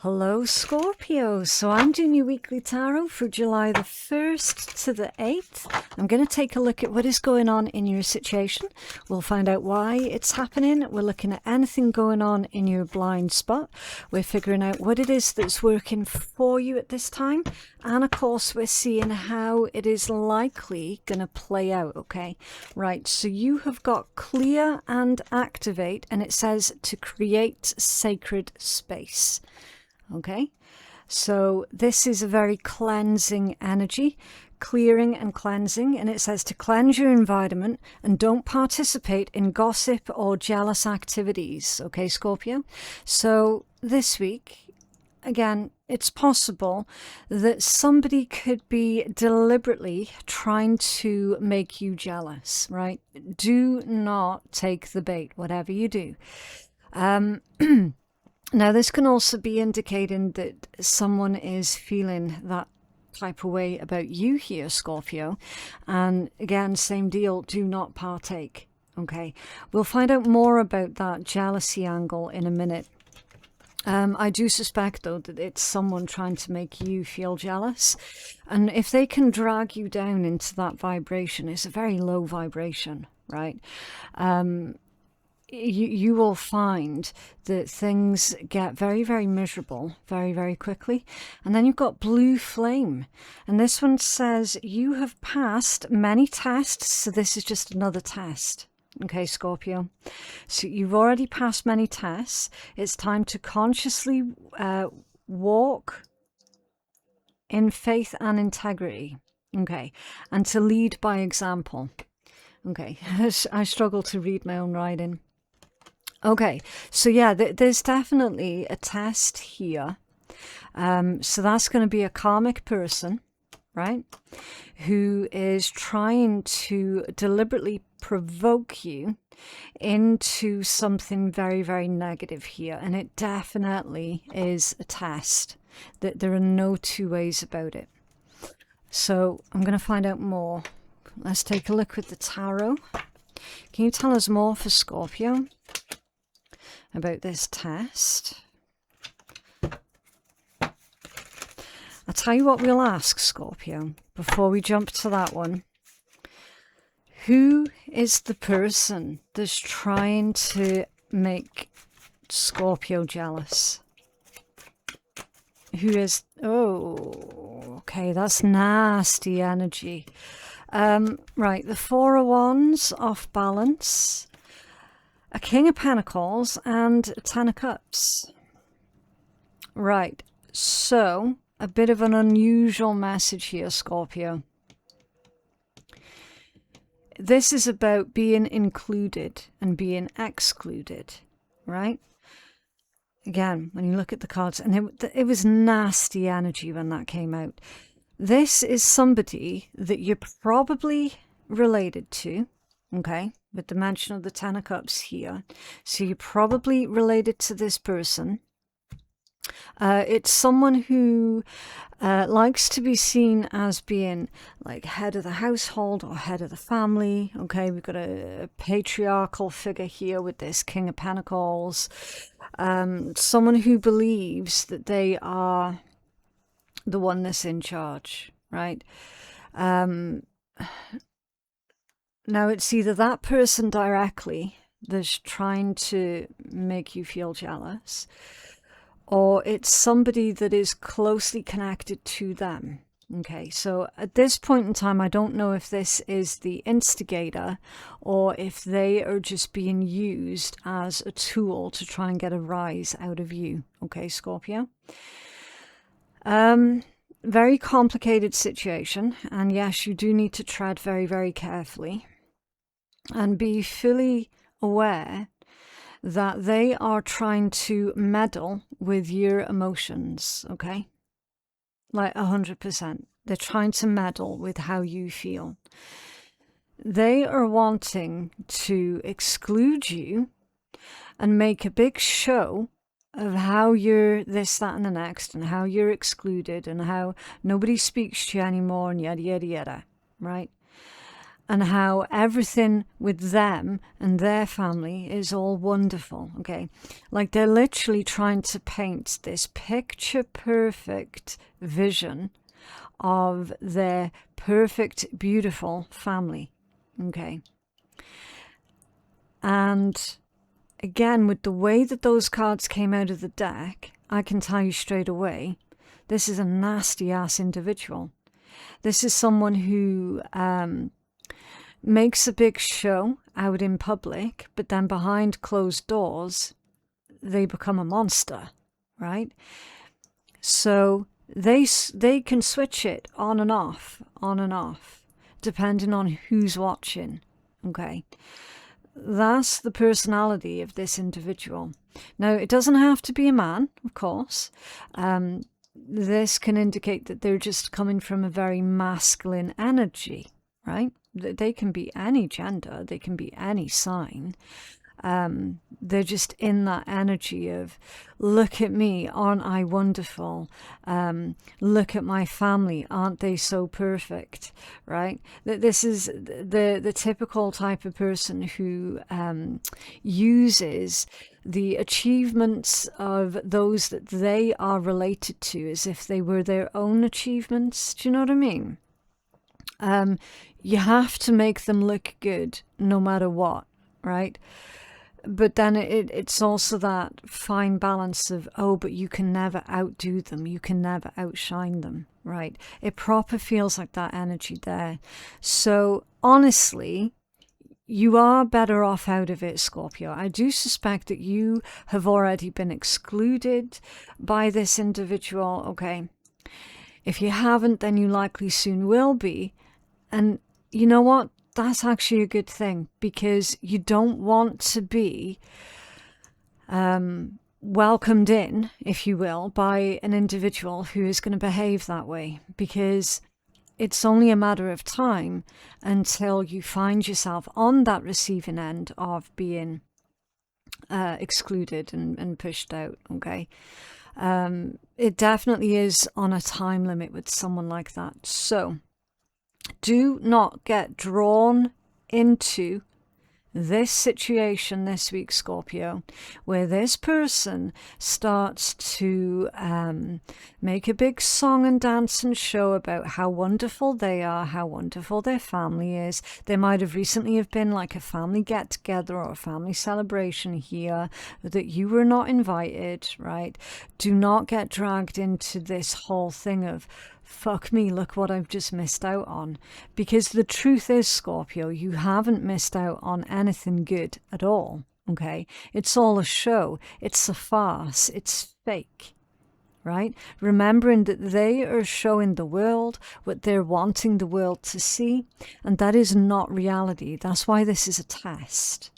Hello Scorpio, so I'm doing your weekly tarot for July the 1st to the 8th. I'm going to take a look at what is going on in your situation. We'll find out why it's happening. We're looking at anything going on in your blind spot. We're figuring out what it is that's working for you at this time. And of course, we're seeing how it is likely going to play out, okay? Right, so you have got clear and activate, and it says to create sacred space. Okay, so this is a very cleansing energy, clearing and cleansing, and it says to cleanse your environment and don't participate in gossip or jealous activities. Okay, Scorpio. So this week, again, it's possible that somebody could be deliberately trying to make you jealous, right? Do not take the bait, whatever you do. Now, this can also be indicating that someone is feeling that type of way about you here, Scorpio. And again, same deal, do not partake. Okay, we'll find out more about that jealousy angle in a minute. I do suspect, though, that it's someone trying to make you feel jealous. And if they can drag you down into that vibration, it's a very low vibration, right? You will find that things get very, very miserable very, very quickly. And then you've got blue flame. And this one says you have passed many tests. So this is just another test. Okay, Scorpio. So you've already passed many tests. It's time to consciously walk in faith and integrity. Okay. And to lead by example. Okay. I struggle to read my own writing. Okay, so yeah, there's definitely a test here. So that's going to be a karmic person, right? Who is trying to deliberately provoke you into something very, very negative here. And it definitely is a test. That there are no two ways about it. So I'm going to find out more. Let's take a look with the tarot. Can you tell us more for Scorpio about this test? I'll tell you what we'll ask, Scorpio, before we jump to that one. Who is the person that's trying to make Scorpio jealous? Who is... Oh, okay, that's nasty energy. Right, the Four of Wands off balance. A King of Pentacles and a Ten of Cups. Right, so a bit of an unusual message here, Scorpio. This is about being included and being excluded, right? Again, when you look at the cards, and it was nasty energy when that came out. This is somebody that you're probably related to, okay? With the mention of the Ten of Cups here. So you're probably related to this person. It's someone who likes to be seen as being like head of the household or head of the family. Okay, we've got a patriarchal figure here with this King of Pentacles. Someone who believes that they are the one that's in charge, right? Now, it's either that person directly that's trying to make you feel jealous, or it's somebody that is closely connected to them. Okay, so at this point in time, I don't know if this is the instigator or if they are just being used as a tool to try and get a rise out of you. Okay, Scorpio? Very complicated situation. And yes, you do need to tread very, very carefully. And be fully aware that they are trying to meddle with your emotions, okay? Like 100%. They're trying to meddle with how you feel. They are wanting to exclude you and make a big show of how you're this, that, and the next, and how you're excluded, and how nobody speaks to you anymore, and yada, yada, yada, right? and how everything with them and their family is all wonderful, okay? Like they're literally trying to paint this picture perfect vision of their perfect, beautiful family, okay? And again, with the way that those cards came out of the deck, I can tell you straight away, this is a nasty ass individual. This is someone who makes a big show out in public, but then behind closed doors, they become a monster, right? So they can switch it on and off, depending on who's watching, okay? That's the personality of this individual. Now, it doesn't have to be a man, of course. This can indicate that they're just coming from a very masculine energy, right? They can be any gender, they can be any sign. They're just in that energy of, look at me, aren't I wonderful? Look at my family, aren't they so perfect, right? This is the typical type of person who uses the achievements of those that they are related to as if they were their own achievements. Do you know what I mean? You have to make them look good no matter what, right? But then it's also that fine balance of, oh, but you can never outdo them. You can never outshine them, right? It proper feels like that energy there. So honestly, you are better off out of it, Scorpio. I do suspect that you have already been excluded by this individual, okay? If you haven't, then you likely soon will be. And you know what? That's actually a good thing, because you don't want to be welcomed in, if you will, by an individual who is going to behave that way, because it's only a matter of time until you find yourself on that receiving end of being excluded and pushed out, okay? It definitely is on a time limit with someone like that. So do not get drawn into this situation this week, Scorpio, where this person starts to make a big song and dance and show about how wonderful they are, how wonderful their family is. There might have recently have been like a family get-together or a family celebration here that you were not invited, right? Do not get dragged into this whole thing of, fuck me, look what I've just missed out on. Because the truth is, Scorpio, you haven't missed out on anything good at all, okay? It's all a show. It's a farce. It's fake, right? Remembering that they are showing the world what they're wanting the world to see, and that is not reality. That's why this is a test,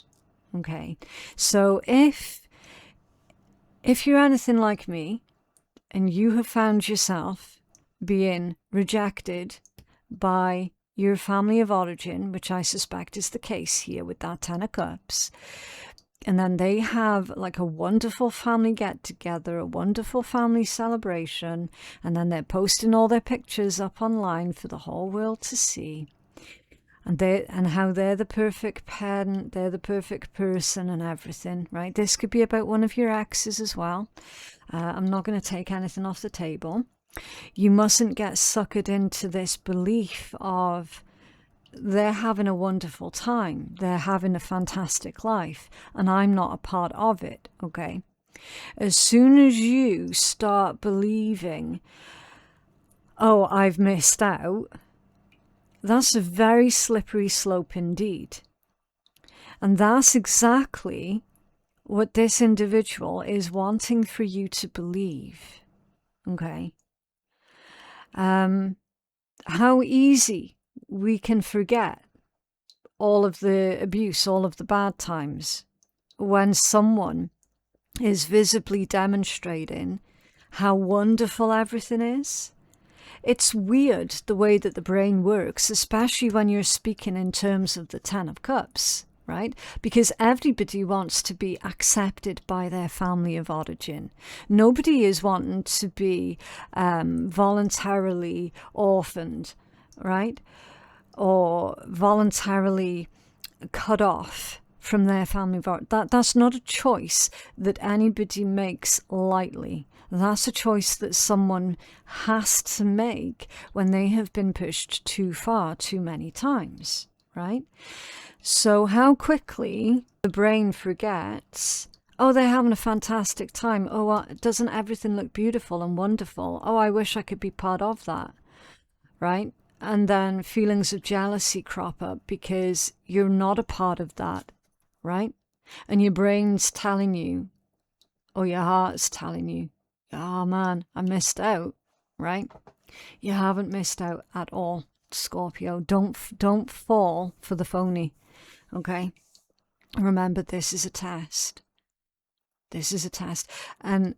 okay? So if you're anything like me, and you have found yourself being rejected by your family of origin, which I suspect is the case here with that 10 of Cups, and then they have like a wonderful family get together, a wonderful family celebration, and then they're posting all their pictures up online for the whole world to see, and how they're the perfect parent, they're the perfect person and everything, right? This could be about one of your exes as well. I'm not going to take anything off the table. You mustn't get suckered into this belief of they're having a wonderful time, they're having a fantastic life, and I'm not a part of it, okay? As soon as you start believing, oh, I've missed out, that's a very slippery slope indeed. And that's exactly what this individual is wanting for you to believe, okay? How easy we can forget all of the abuse, all of the bad times, when someone is visibly demonstrating how wonderful everything is. It's weird the way that the brain works, especially when you're speaking in terms of the 10 of Cups, right? Because everybody wants to be accepted by their family of origin. Nobody is wanting to be voluntarily orphaned, right? or voluntarily cut off from their family. That's not a choice that anybody makes lightly. That's a choice that someone has to make when they have been pushed too far too many times, right? So how quickly the brain forgets, oh, they're having a fantastic time. Oh, doesn't everything look beautiful and wonderful? Oh, I wish I could be part of that, right? And then feelings of jealousy crop up because you're not a part of that, right? And your brain's telling you, or your heart's telling you, oh man, I missed out, right? You haven't missed out at all, Scorpio. Don't fall for the phony, okay? Remember, this is a test. This is a test. And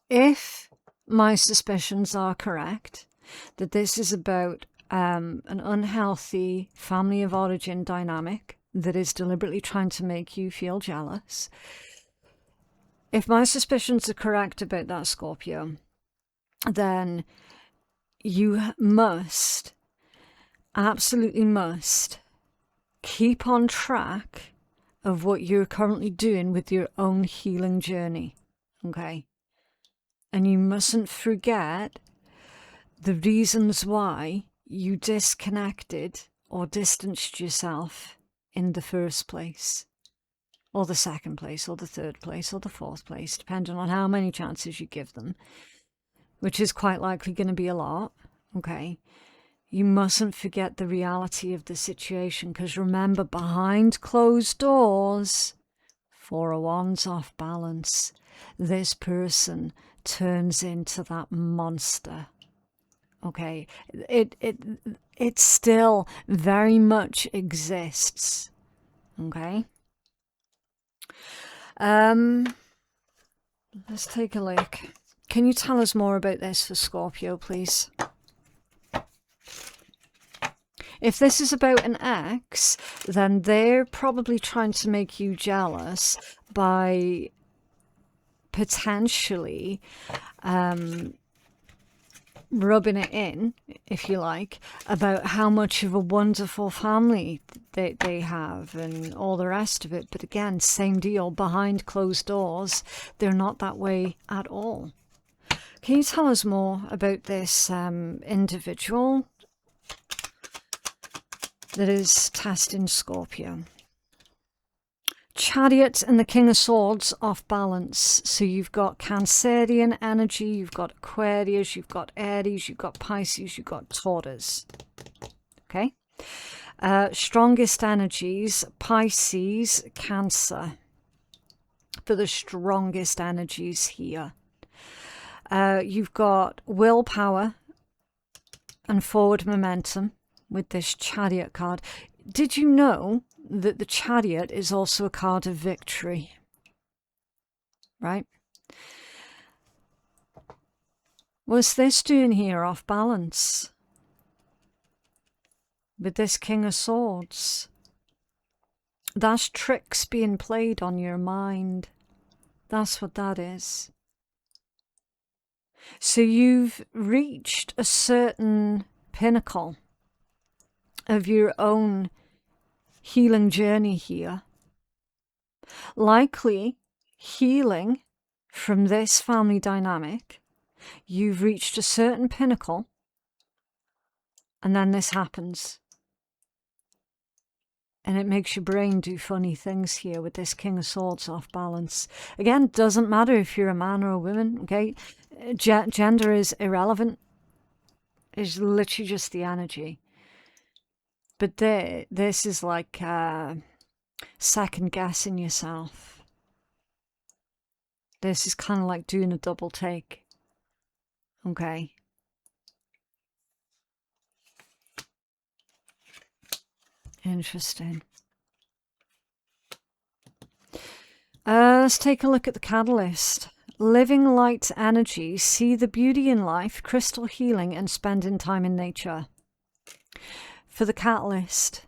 if my suspicions are correct, that this is about an unhealthy family of origin dynamic that is deliberately trying to make you feel jealous. If my suspicions are correct about that, Scorpio, then you must, absolutely must, keep on track of what you're currently doing with your own healing journey, okay? And you mustn't forget the reasons why you disconnected or distanced yourself in the first place, or the second place, or the third place, or the fourth place, depending on how many chances you give them, which is quite likely going to be a lot, okay? You mustn't forget the reality of the situation, because remember, behind closed doors, Four of Wands off balance, this person turns into that monster. Okay, it still very much exists. Okay. Let's take a look. Can you tell us more about this for Scorpio, please? If this is about an ex, then they're probably trying to make you jealous by potentially rubbing it in, if you like, about how much of a wonderful family they have and all the rest of it. But again, same deal, behind closed doors, they're not that way at all. Can you tell us more about this individual that is testing Scorpio? Chariot and the King of Swords off balance. So you've got Cancerian energy, you've got Aquarius, you've got Aries, you've got Pisces, you've got Taurus. Okay. Strongest energies, Pisces, Cancer. For the strongest energies here. You've got willpower and forward momentum with this Chariot card. Did you know that the Chariot is also a card of victory? Right? What's this doing here off balance? With this King of Swords. That's tricks being played on your mind. That's what that is. So you've reached a certain pinnacle of your own healing journey here. Likely healing from this family dynamic. You've reached a certain pinnacle, and then this happens. And it makes your brain do funny things here with this King of Swords off balance. Again, doesn't matter if you're a man or a woman, okay? Gender is irrelevant. It's literally just the energy. But this is like second guessing yourself. This is kind of like doing a double take. Okay. Interesting. Let's take a look at the catalyst. Living light energy, see the beauty in life, crystal healing, and spending time in nature. For the catalyst,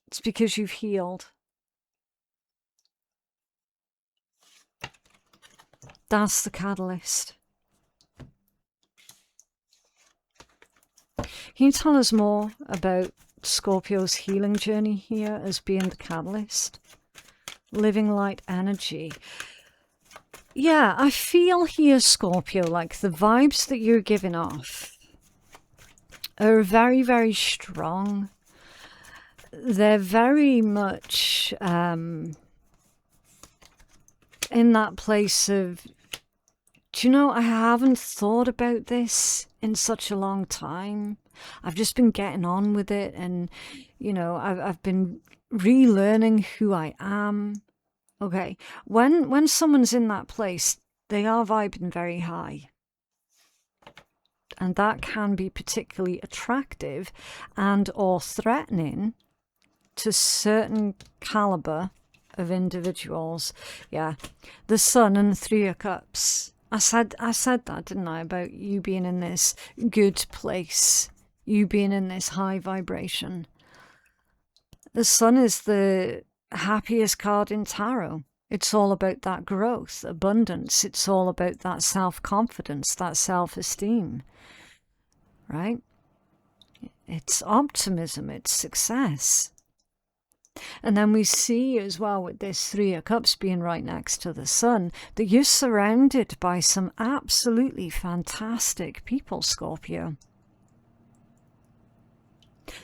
it's because you've healed. That's the catalyst. Can you tell us more about Scorpio's healing journey here as being the catalyst? Living light energy. Yeah, I feel here, Scorpio, like the vibes that you're giving off are very, very strong. They're very much in that place of, do you know, I haven't thought about this in such a long time. I've just been getting on with it, and, you know, I've been relearning who I am. Okay, when someone's in that place, they are vibing very high. And that can be particularly attractive and or threatening to certain caliber of individuals. Yeah, the Sun and the Three of Cups. I said that, didn't I, about you being in this good place, you being in this high vibration. The Sun is the happiest card in tarot. It's all about that growth, abundance. It's all about that self-confidence, that self-esteem, right? It's optimism, it's success. And then we see as well with this Three of Cups being right next to the Sun, that you're surrounded by some absolutely fantastic people, Scorpio.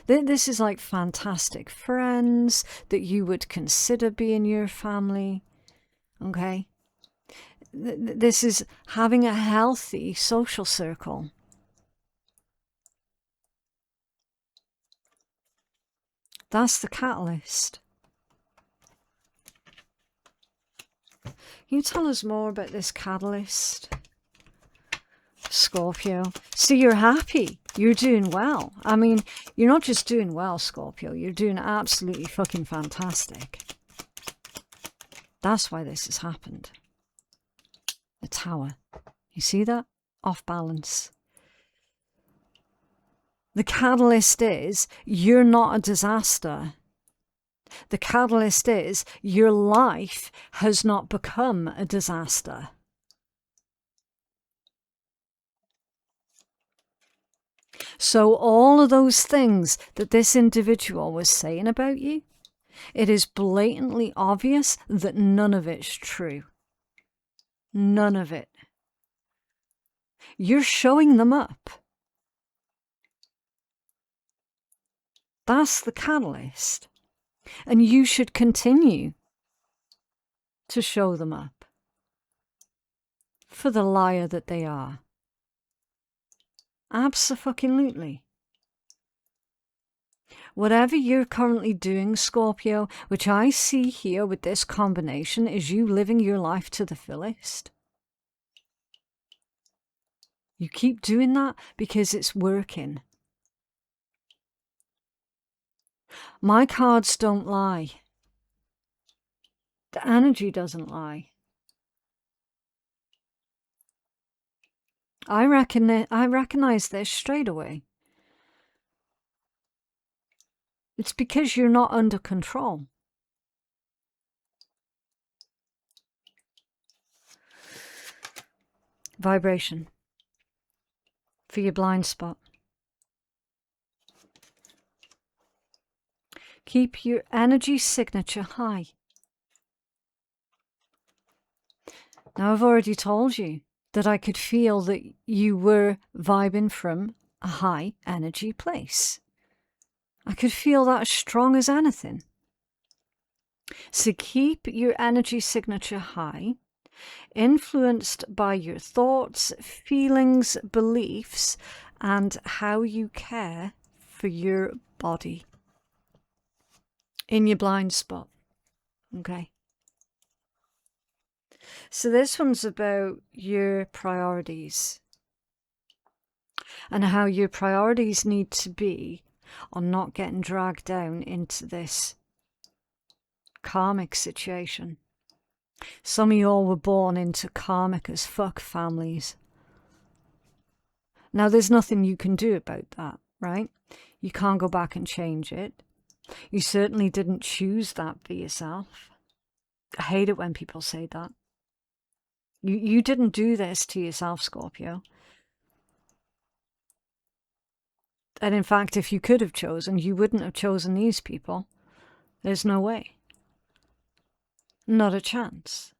This is like fantastic friends that you would consider being your family, okay? This is having a healthy social circle. That's the catalyst. Can you tell us more about this catalyst, Scorpio? So you're happy. You're doing well. I mean, you're not just doing well, Scorpio. You're doing absolutely fucking fantastic. That's why this has happened. The Tower. You see that? Off balance. The catalyst is you're not a disaster. The catalyst is your life has not become a disaster. So all of those things that this individual was saying about you, it is blatantly obvious that none of it's true. None of it. You're showing them up. That's the catalyst. And you should continue to show them up for the liar that they are. Abso-fucking-lutely. Whatever you're currently doing, Scorpio, which I see here with this combination, is you living your life to the fullest. You keep doing that because it's working. My cards don't lie. The energy doesn't lie. I recognize this straight away. It's because you're not under control. Vibration for your blind spot. Keep your energy signature high. Now, I've already told you that I could feel that you were vibing from a high energy place. I could feel that as strong as anything. So keep your energy signature high, influenced by your thoughts, feelings, beliefs, and how you care for your body. In your blind spot. Okay. So this one's about your priorities and how your priorities need to be on not getting dragged down into this karmic situation. Some of you all were born into karmic as fuck families. Now, there's nothing you can do about that, right? You can't go back and change it. You certainly didn't choose that for yourself. I hate it when people say that. You didn't do this to yourself, Scorpio. And in fact, if you could have chosen, you wouldn't have chosen these people. There's no way. Not a chance.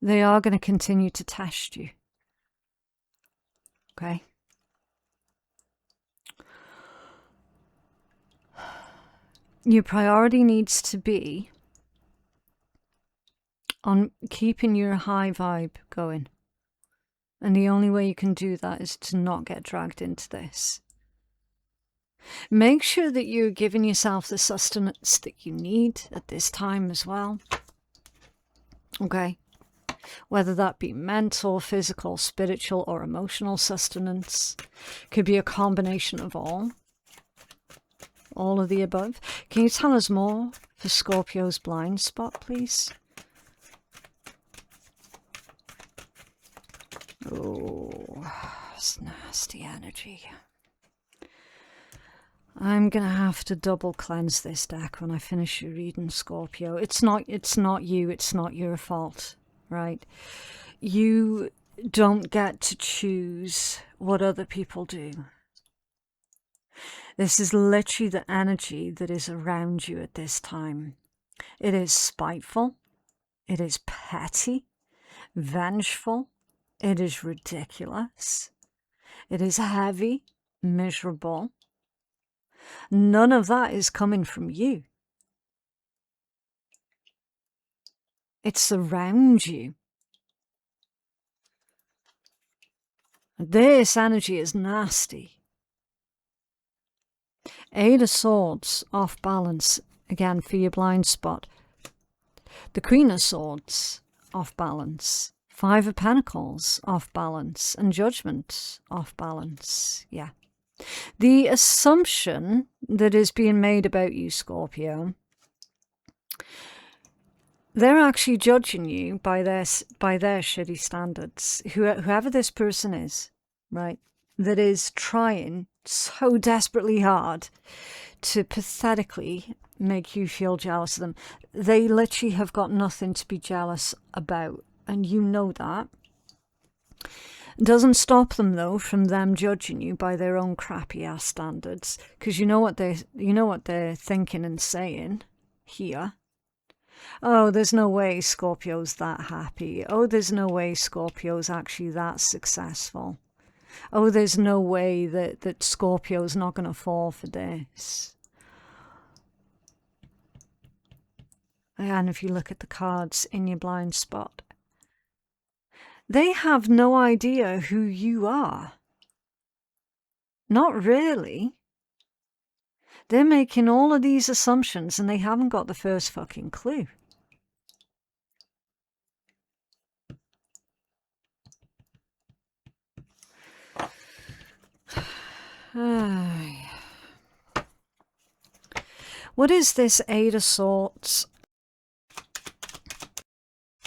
They are going to continue to test you. Okay? Your priority needs to be on keeping your high vibe going. And the only way you can do that is to not get dragged into this. Make sure that you're giving yourself the sustenance that you need at this time as well. Okay? Whether that be mental, physical, spiritual, or emotional sustenance. Could be a combination of all. All of the above. Can you tell us more for Scorpio's blind spot, please? Oh, it's nasty energy. I'm going to have to double cleanse this deck when I finish your reading, Scorpio. It's not you, it's not your fault, right? You don't get to choose what other people do. This is literally the energy that is around you at this time. It is spiteful. It is petty, vengeful. It is ridiculous. It is heavy, miserable. None of that is coming from you. It's around you. This energy is nasty. Eight of Swords, off balance, again for your blind spot. The Queen of Swords, off balance. Five of Pentacles, off balance. And Judgment, off balance. Yeah. The assumption that is being made about you, Scorpio, they're actually judging you by their shitty standards. Whoever this person is, right, that is trying so desperately hard to pathetically make you feel jealous of them. They literally have got nothing to be jealous about. And you know that. Doesn't stop them though from them judging you by their own crappy ass standards, because you know what they're thinking and saying here. Oh, there's no way Scorpio's that happy. Oh, there's no way Scorpio's actually that successful. Oh, there's no way that Scorpio's not going to fall for this. And if you look at the cards in your blind spot, they have no idea who you are. Not really. They're making all of these assumptions and they haven't got the first fucking clue. What is this Eight of Swords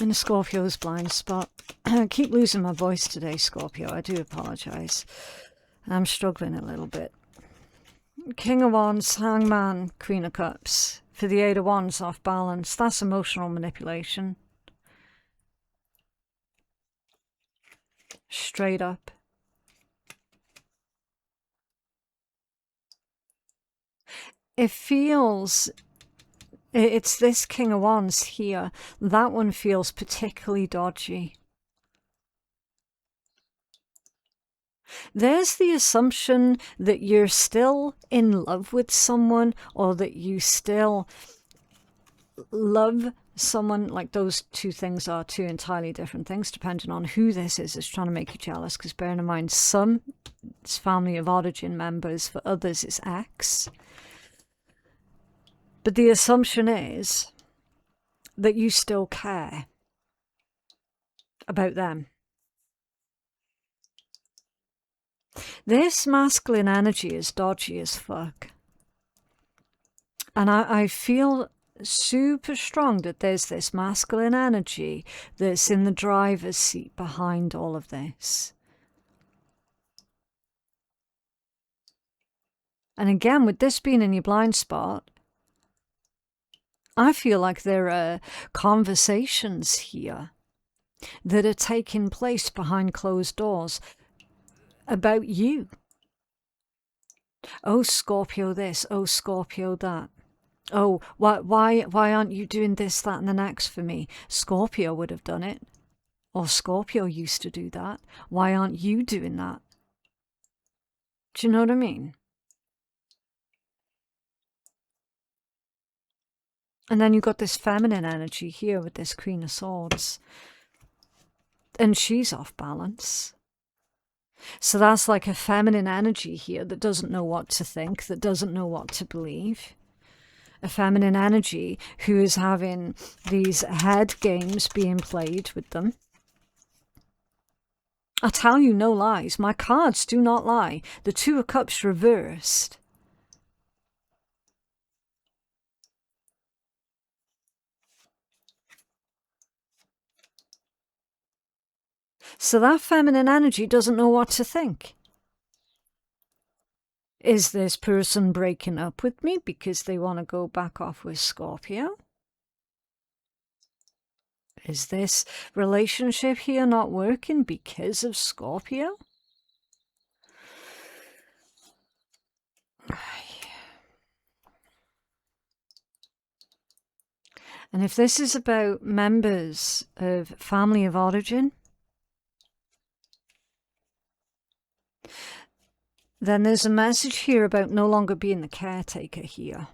in Scorpio's blind spot? I keep losing my voice today, Scorpio. I do apologise. I'm struggling a little bit. King of Wands, Hangman, Queen of Cups. For the Eight of Wands, off balance. That's emotional manipulation. Straight up. It feels... It's this King of Wands here. That one feels particularly dodgy. There's the assumption that you're still in love with someone, or that you still love someone. Like, those two things are two entirely different things, depending on who this is trying to make you jealous. Because bearing in mind, some it's family of origin members, for others it's ex. But the assumption is that you still care about them. This masculine energy is dodgy as fuck. And I feel super strong that there's this masculine energy that's in the driver's seat behind all of this. And again, with this being in your blind spot, I feel like there are conversations here that are taking place behind closed doors. about you. Oh, Scorpio this, oh, Scorpio that. Oh, why aren't you doing this, that, and the next for me? Scorpio would have done it. Or Scorpio used to do that. Why aren't you doing that? Do you know what I mean? And then you've got this feminine energy here with this Queen of Swords. And she's off balance. So that's like a feminine energy here that doesn't know what to think, that doesn't know what to believe. A feminine energy who is having these head games being played with them. I tell you no lies. My cards do not lie. The Two of Cups reversed. So that feminine energy doesn't know what to think. Is this person breaking up with me because they want to go back off with Scorpio? Is this relationship here not working because of Scorpio? And if this is about members of family of origin, then there's a message here about no longer being the caretaker here.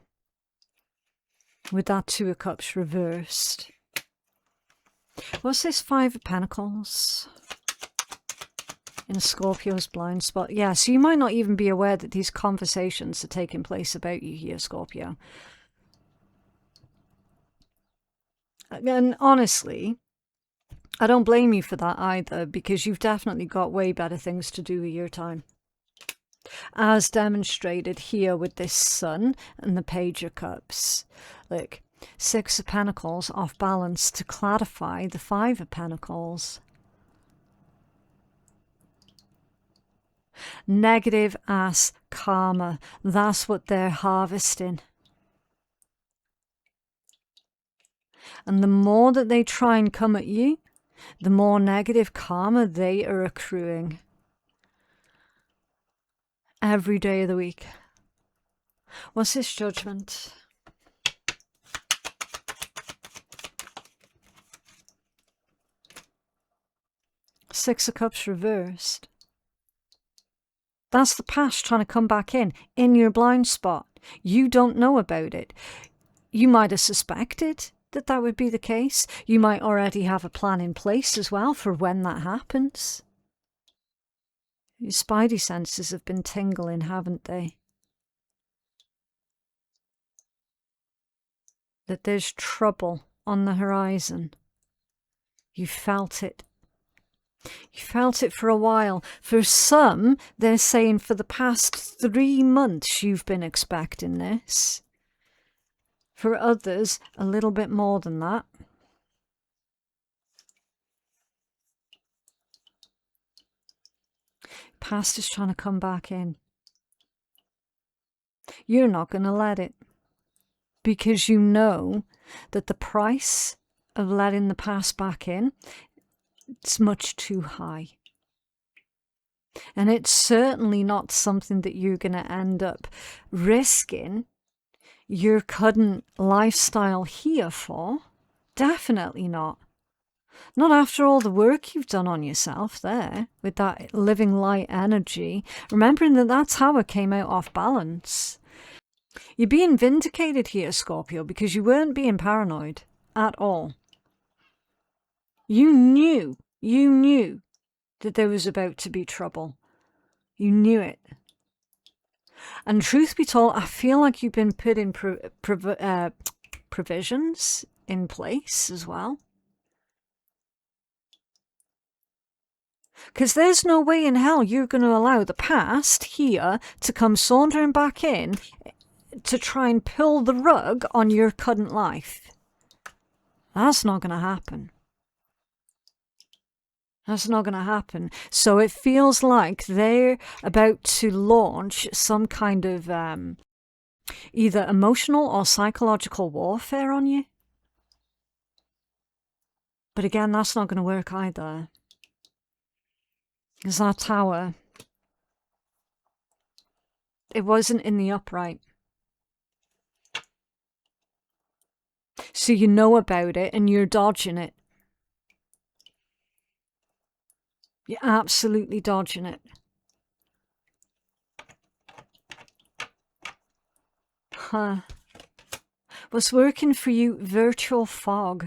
With that Two of Cups reversed. What's this Five of Pentacles? In a Scorpio's blind spot. Yeah, so you might not even be aware that these conversations are taking place about you here, Scorpio. And honestly, I don't blame you for that either, because you've definitely got way better things to do with your time. As demonstrated here with this Sun and the Page of Cups. Look, Six of Pentacles off balance to clarify the Five of Pentacles. Negative ass karma. That's what they're harvesting. And the more that they try and come at you, the more negative karma they are accruing. Every day of the week. What's this Judgment? Six of Cups reversed. That's the past trying to come back in your blind spot. You don't know about it. You might have suspected that that would be the case. You might already have a plan in place as well for when that happens. Your spidey senses have been tingling, haven't they? That there's trouble on the horizon. You felt it. You felt it for a while. For some, they're saying for the past 3 months you've been expecting this. For others, a little bit more than that. Past is trying to come back in. You're not going to let it. Because you know that the price of letting the past back in, it's much too high. And it's certainly not something that you're going to end up risking your current lifestyle here for. Definitely not. Not after all the work you've done on yourself there, with that living light energy. Remembering that that tower came out off balance. You're being vindicated here, Scorpio, because you weren't being paranoid at all. You knew that there was about to be trouble. You knew it. And truth be told, I feel like you've been putting provisions in place as well. Because there's no way in hell you're going to allow the past here to come sauntering back in to try and pull the rug on your current life. That's not going to happen. That's not going to happen. So it feels like they're about to launch some kind of either emotional or psychological warfare on you. But again, that's not going to work either. Because that tower It wasn't in the upright. So you know about it and you're dodging it. You're absolutely dodging it. Huh. What's working for you? Virtual fog.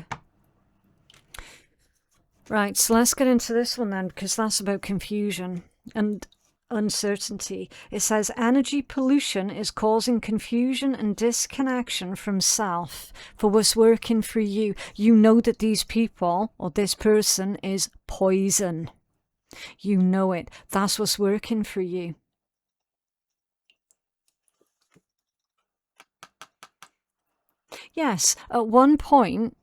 Right, so let's get into this one then, because that's about confusion and uncertainty. It says energy pollution is causing confusion and disconnection from self. For what's working for you, you know that these people or this person is poison. You know it. That's what's working for you. Yes, at one point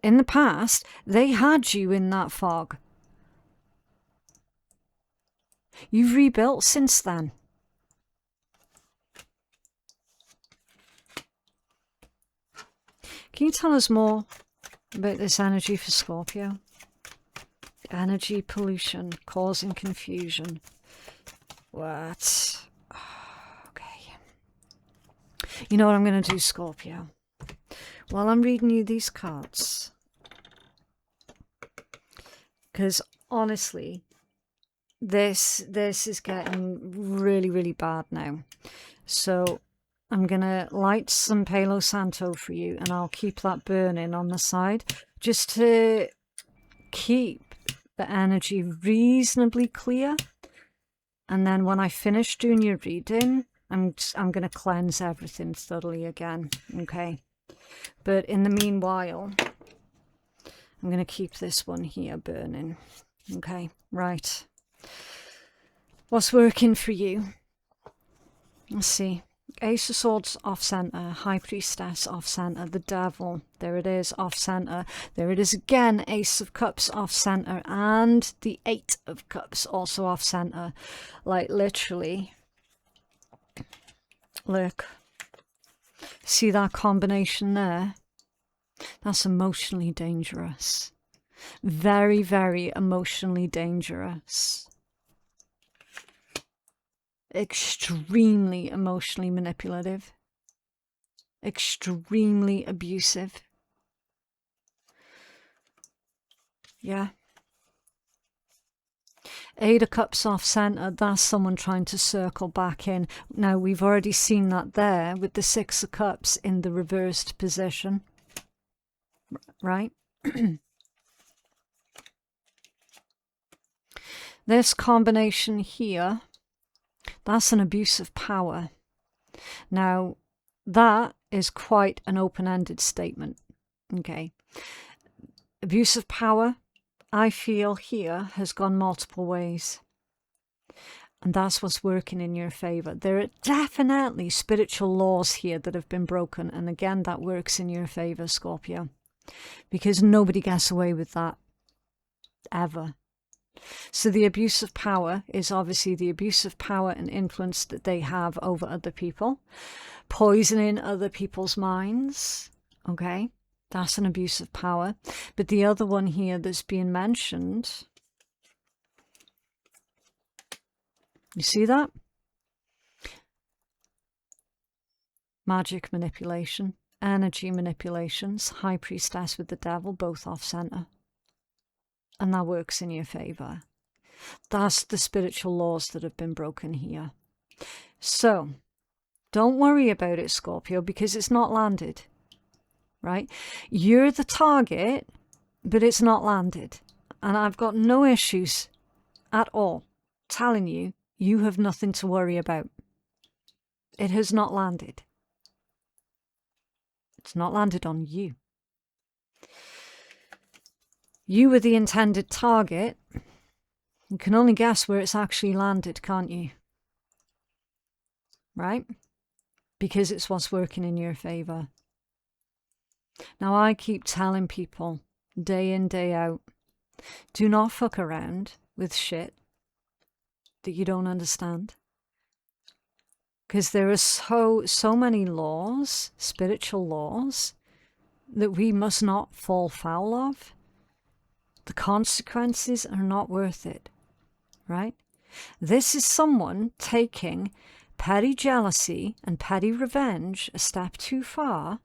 in the past, they had you in that fog. You've rebuilt since then. Can you tell us more about this energy for Scorpio? Energy pollution causing confusion. What? Okay. You know what I'm going to do, Scorpio? While I'm reading you these cards, because honestly, this is getting really, really bad now. So I'm going to light some Palo Santo for you, and I'll keep that burning on the side just to keep the energy reasonably clear. And then when I finish doing your reading, I'm going to cleanse everything thoroughly again, okay? But in the meanwhile, I'm going to keep this one here burning, okay? Right. What's working for you? Let's see. Ace of Swords off center, High Priestess off center, the Devil, there it is, off center. There it is again, Ace of Cups off center, and the Eight of Cups also off center. Like literally, look, see that combination there? That's emotionally dangerous. Very, very emotionally dangerous. Extremely emotionally manipulative, extremely abusive. Yeah. Eight of Cups off center, that's someone trying to circle back in. Now, we've already seen that there with the Six of Cups in the reversed position, right? This combination here, that's an abuse of power. Now, that is quite an open-ended statement, okay? Abuse of power, I feel here, has gone multiple ways. And that's what's working in your favor. There are definitely spiritual laws here that have been broken. And again, that works in your favor, Scorpio. Because nobody gets away with that, ever. So the abuse of power is obviously the abuse of power and influence that they have over other people, poisoning other people's minds, okay? That's an abuse of power. But the other one here that's being mentioned, you see that? Magic manipulation, energy manipulations, High Priestess with the Devil, both off center. And that works in your favor. That's the spiritual laws that have been broken here. So, don't worry about it, Scorpio, because it's not landed, right? You're the target, but it's not landed. And I've got no issues at all telling you, you have nothing to worry about. It has not landed. It's not landed on you. You were the intended target. You can only guess where it's actually landed, can't you? Right? Because it's what's working in your favor. Now, I keep telling people, day in, day out, do not fuck around with shit that you don't understand. Because there are so many laws, spiritual laws, that we must not fall foul of. The consequences are not worth it, right? This is someone taking petty jealousy and petty revenge a step too far,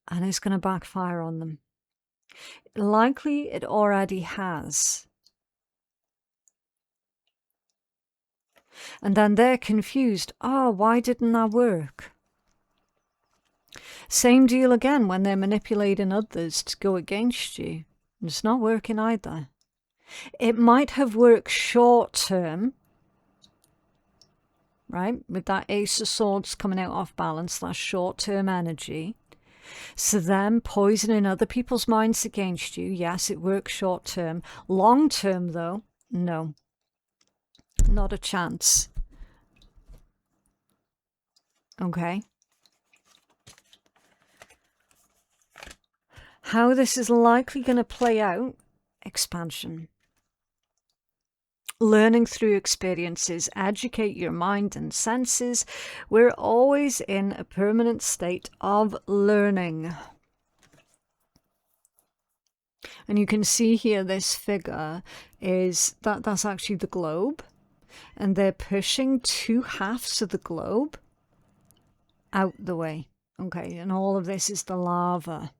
and it's going to backfire on them. Likely it already has. And then they're confused. Oh, why didn't that work? Same deal again when they're manipulating others to go against you. It's not working either. It might have worked short term, right? With that Ace of Swords coming out off balance, that short term energy. So them poisoning other people's minds against you. Yes, it works short term. Long term though, no. Not a chance. Okay. How this is likely going to play out, expansion. Learning through experiences, educate your mind and senses. We're always in a permanent state of learning. And you can see here this figure is that's actually the globe. And they're pushing 2 halves of the globe out the way. Okay, and all of this is the lava.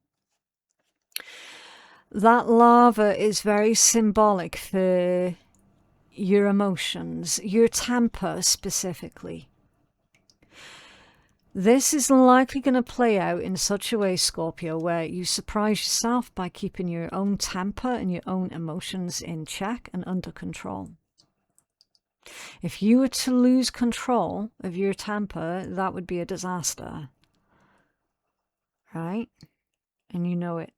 That lava is very symbolic for your emotions, your temper specifically. This is likely going to play out in such a way, Scorpio, where you surprise yourself by keeping your own temper and your own emotions in check and under control. If you were to lose control of your temper, that would be a disaster. Right? And you know it.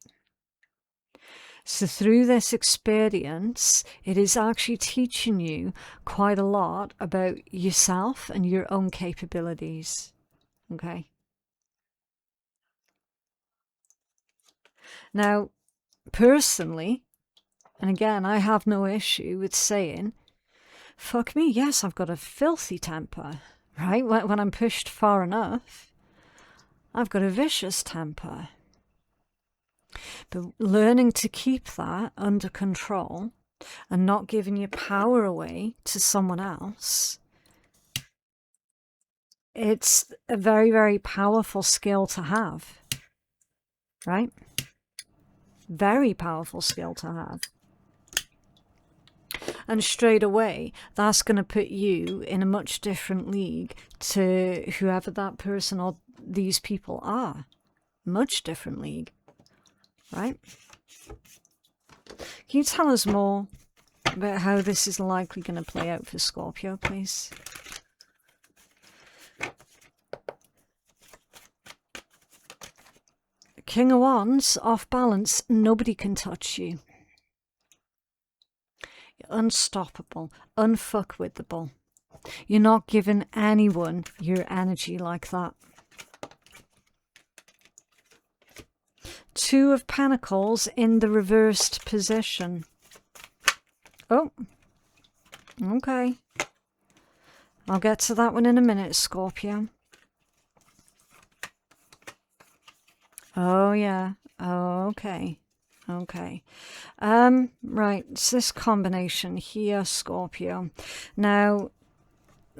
So through this experience, it is actually teaching you quite a lot about yourself and your own capabilities. Okay? Now, personally, and again, I have no issue with saying, fuck me, yes, I've got a filthy temper, right? When I'm pushed far enough, I've got a vicious temper. But learning to keep that under control and not giving your power away to someone else, it's a very, very powerful skill to have, right? Very powerful skill to have. And straight away, that's going to put you in a much different league to whoever that person or these people are. Much different league. Right? Can you tell us more about how this is likely going to play out for Scorpio, please? King of Wands, off balance, nobody can touch you. You're unstoppable, unfuckwithable. You're not giving anyone your energy like that. 2 of Pentacles in the reversed position. Oh, okay. I'll get to that one in a minute, Scorpio. Oh, yeah. Oh, okay. Okay. Right. It's this combination here, Scorpio. Now,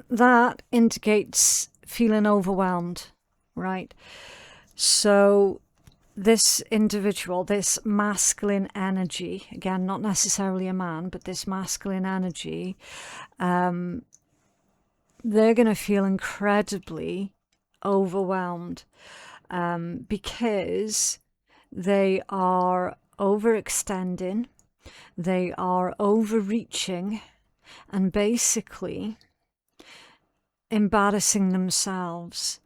that indicates feeling overwhelmed, right? So this individual, this masculine energy, again, not necessarily a man, but this masculine energy, they're going to feel incredibly overwhelmed because they are overextending, they are overreaching, and basically embarrassing themselves.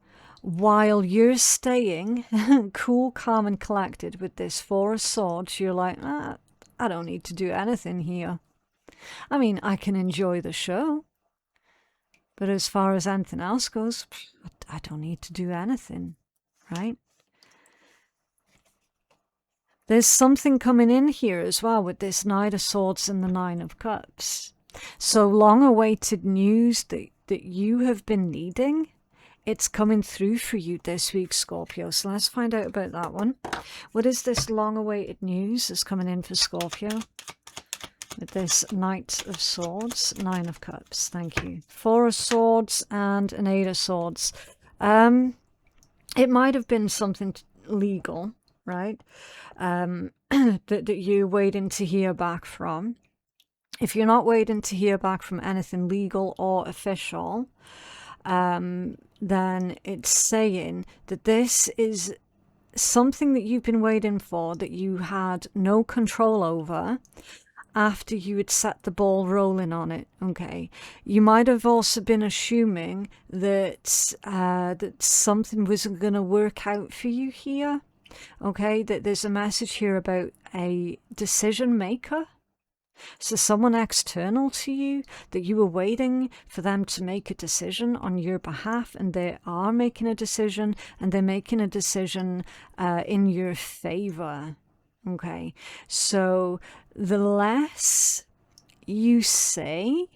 While you're staying cool, calm and collected with this 4 of Swords, you're like, I don't need to do anything here. I mean, I can enjoy the show. But as far as anything else goes, I don't need to do anything, right? There's something coming in here as well with this Knight of Swords and the 9 of Cups. So long-awaited news that you have been needing, it's coming through for you this week, Scorpio. So let's find out about that one. What is this long-awaited news that's coming in for Scorpio? with this Knight of Swords, Nine of Cups. Thank you. Four of Swords and an Eight of Swords. It might have been something legal, right? that you're waiting to hear back from. If you're not waiting to hear back from anything legal or official, then it's saying that this is something that you've been waiting for, that you had no control over after you had set the ball rolling on it. Okay, you might have also been assuming that that something wasn't going to work out for you here. Okay, that there's a message here about a decision maker. So someone external to you, that you were waiting for them to make a decision on your behalf, and they are making a decision, and they're making a decision in your favor. Okay, so the less you say,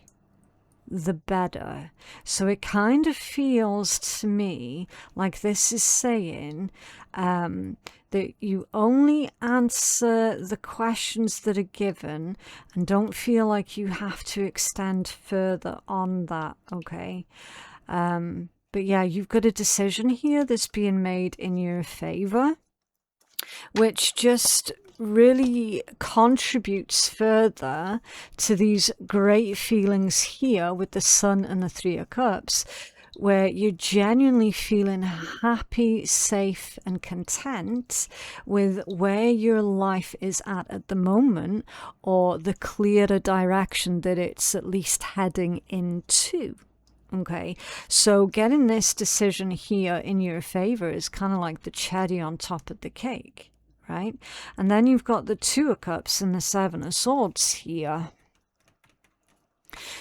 the better. So it kind of feels to me like this is saying that you only answer the questions that are given and don't feel like you have to extend further on that. Okay, but yeah, you've got a decision here that's being made in your favor, which just really contributes further to these great feelings here with the Sun and the Three of Cups, where you're genuinely feeling happy, safe and content with where your life is at the moment, or the clearer direction that it's at least heading into. Okay, so getting this decision here in your favor is kind of like the cherry on top of the cake. Right? And then you've got the Two of Cups and the Seven of Swords here.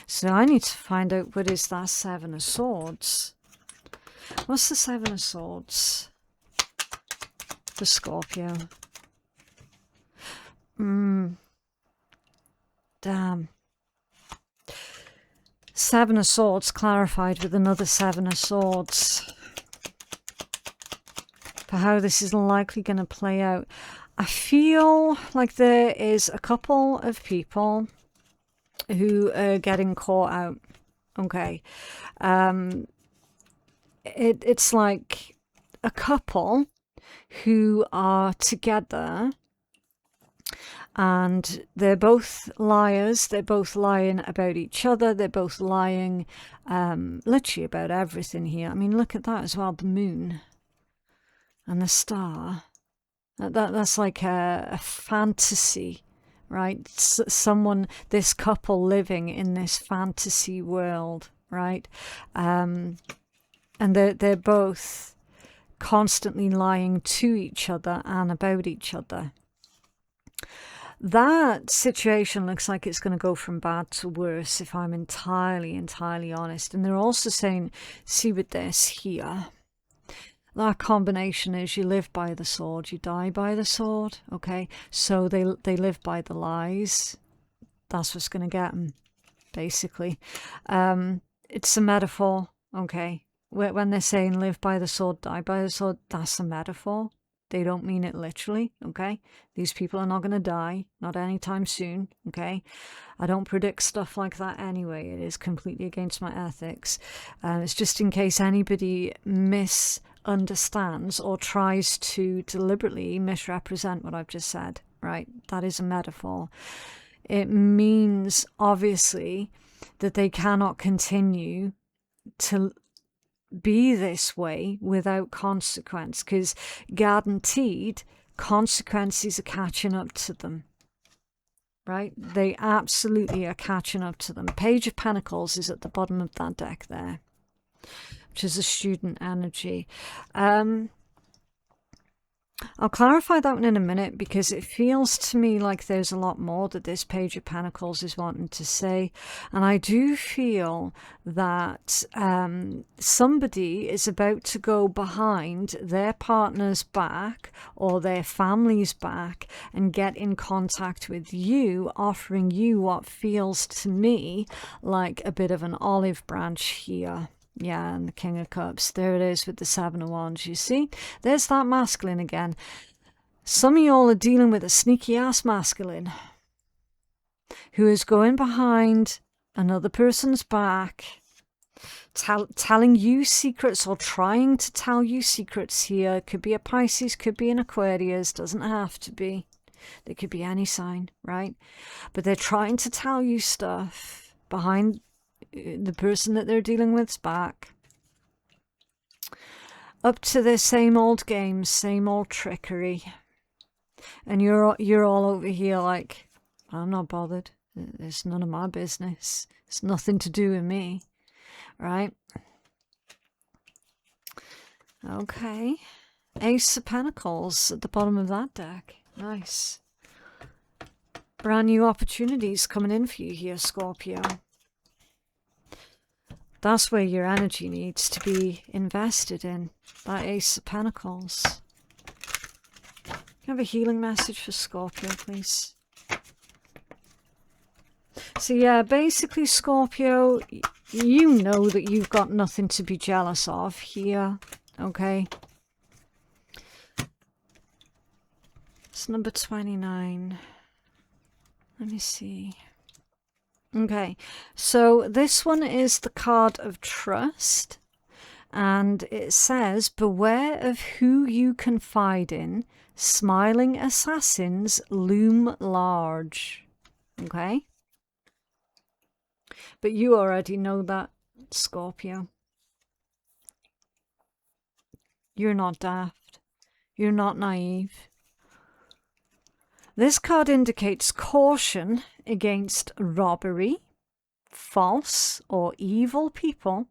So I need to find out what is that Seven of Swords. What's the Seven of Swords for Scorpio? Damn. Seven of Swords clarified with another Seven of Swords. For how this is likely going to play out. I feel like there is a couple of people who are getting caught out. Okay. It's like a couple who are together and they're both liars. They're both lying about each other. They're both lying literally about everything here. I mean, look at that as well, the moon. And the star, that's like a fantasy, right? This couple living in this fantasy world, right? And they're both constantly lying to each other and about each other. That situation looks like it's going to go from bad to worse, if I'm entirely honest. And they're also saying, see with this here, that combination is you live by the sword, you die by the sword. Okay, so they live by the lies. That's what's going to get them, basically. It's a metaphor. Okay, when they're saying live by the sword, die by the sword, that's a metaphor. They don't mean it literally. Okay, these people are not going to die, not anytime soon. Okay, I don't predict stuff like that anyway. It is completely against my ethics. It's just in case anybody misunderstands or tries to deliberately misrepresent what I've just said, right? That is a metaphor. It means obviously that they cannot continue to be this way without consequence, because guaranteed consequences are catching up to them, right? They absolutely are catching up to them. Page of Pentacles is at the bottom of that deck there, which is a student energy. I'll clarify that one in a minute, because it feels to me like there's a lot more that this Page of Pentacles is wanting to say. And I do feel that somebody is about to go behind their partner's back or their family's back and get in contact with you, offering you what feels to me like a bit of an olive branch here. Yeah, and the King of Cups. There it is with the Seven of Wands, you see? There's that masculine again. Some of y'all are dealing with a sneaky-ass masculine. who is going behind another person's back, telling you secrets or trying to tell you secrets here. Could be a Pisces, could be an Aquarius, doesn't have to be. They could be any sign, right? But they're trying to tell you stuff behind the person that they're dealing with's back. Up to their same old games, same old trickery. And you're all over here like, I'm not bothered. It's none of my business. It's nothing to do with me, right? Okay. Ace of Pentacles at the bottom of that deck. Nice. Brand new opportunities coming in for you here, Scorpio. That's where your energy needs to be invested in. That Ace of Pentacles. Can I have a healing message for Scorpio, please? So yeah, basically, Scorpio, you know that you've got nothing to be jealous of here, okay? It's number 29. Let me see. Okay, so this one is the card of trust. And it says, beware of who you confide in. Smiling assassins loom large. Okay? But you already know that, Scorpio. You're not daft. You're not naive. This card indicates caution against robbery, false or evil people,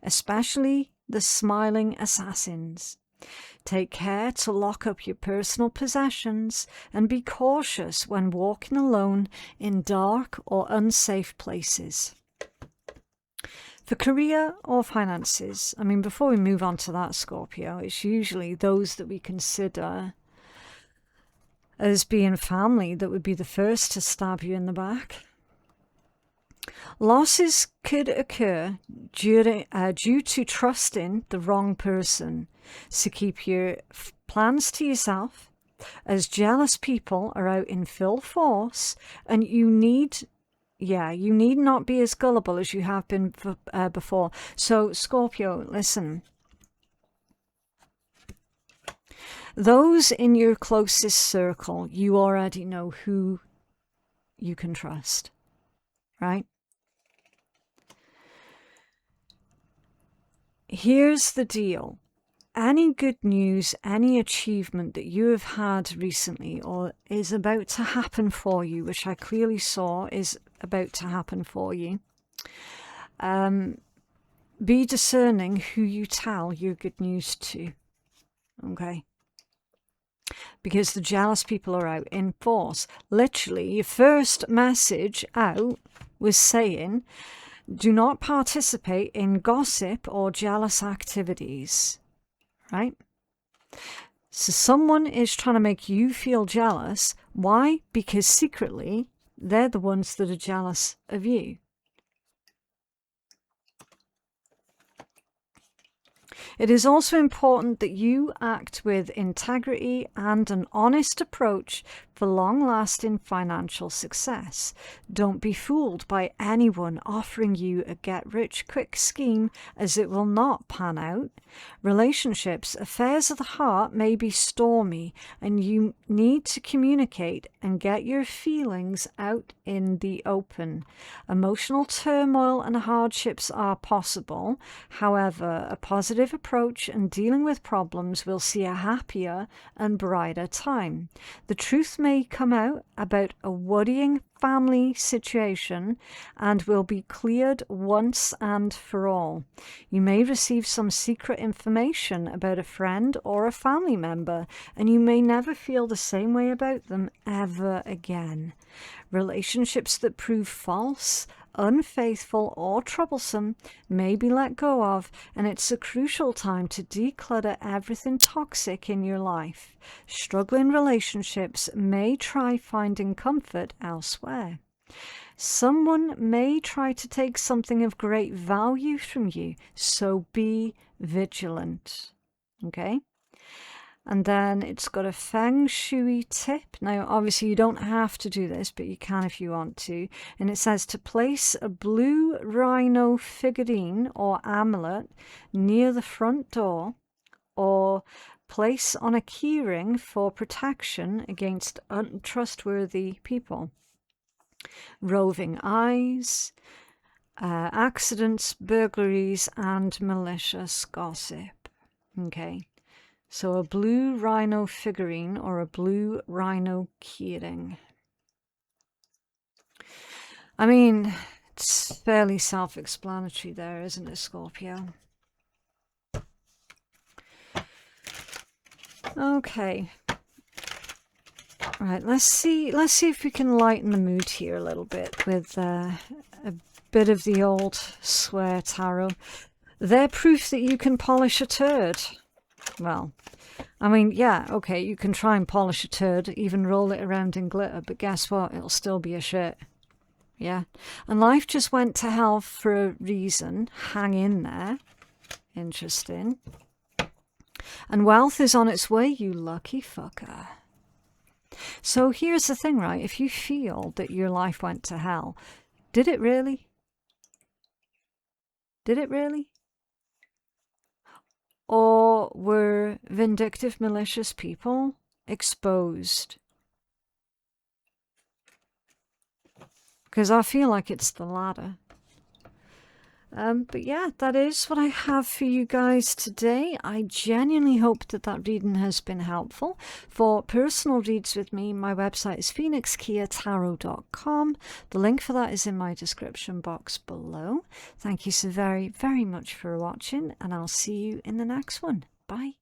especially the smiling assassins. Take care to lock up your personal possessions and be cautious when walking alone in dark or unsafe places. For career or finances, I mean, before we move on to that, Scorpio, it's usually those that we consider as being family that would be the first to stab you in the back. Losses could occur due to trusting the wrong person. So keep your plans to yourself, as jealous people are out in full force, and you need not be as gullible as you have been before. So Scorpio, listen. Those in your closest circle, you already know who you can trust, right? Here's the deal. Any good news, any achievement that you have had recently or is about to happen for you, which I clearly saw is about to happen for you, be discerning who you tell your good news to, okay? Because the jealous people are out in force. Literally, your first message out was saying, do not participate in gossip or jealous activities, right? So someone is trying to make you feel jealous. Why? Because secretly, they're the ones that are jealous of you. It is also important that you act with integrity and an honest approach for long-lasting financial success. Don't be fooled by anyone offering you a get-rich-quick scheme, as it will not pan out. Relationships, affairs of the heart may be stormy, and you need to communicate and get your feelings out in the open. Emotional turmoil and hardships are possible. However, a positive approach and dealing with problems will see a happier and brighter time. The truth may come out about a worrying family situation and will be cleared once and for all. You may receive some secret information about a friend or a family member, and you may never feel the same way about them ever again. Relationships that prove false, unfaithful, or troublesome may be let go of, and it's a crucial time to declutter everything toxic in your life. Struggling relationships may try finding comfort elsewhere. Someone may try to take something of great value from you, so be vigilant. Okay? And then it's got a Feng Shui tip. Now, obviously, you don't have to do this, but you can if you want to. And it says to place a blue rhino figurine or amulet near the front door, or place on a keyring for protection against untrustworthy people, roving eyes, accidents, burglaries, and malicious gossip. Okay. So a blue rhino figurine or a blue rhino keyring. I mean, it's fairly self-explanatory there, isn't it, Scorpio? Okay. Right, let's see if we can lighten the mood here a little bit with a bit of the old swear tarot. They're proof that you can polish a turd. Well, I mean, yeah, okay, you can try and polish a turd, even roll it around in glitter, but guess what? It'll still be a shit. Yeah. And life just went to hell for a reason. Hang in there. Interesting. And wealth is on its way, you lucky fucker. So here's the thing, right? If you feel that your life went to hell, did it really? Did it really? Or were vindictive, malicious people exposed? Because I feel like it's the latter. But yeah, that is what I have for you guys today. I genuinely hope that that reading has been helpful. For personal reads with me, my website is phoenixkeiatarot.com. The link for that is in my description box below. Thank you so very, very much for watching, and I'll see you in the next one. Bye.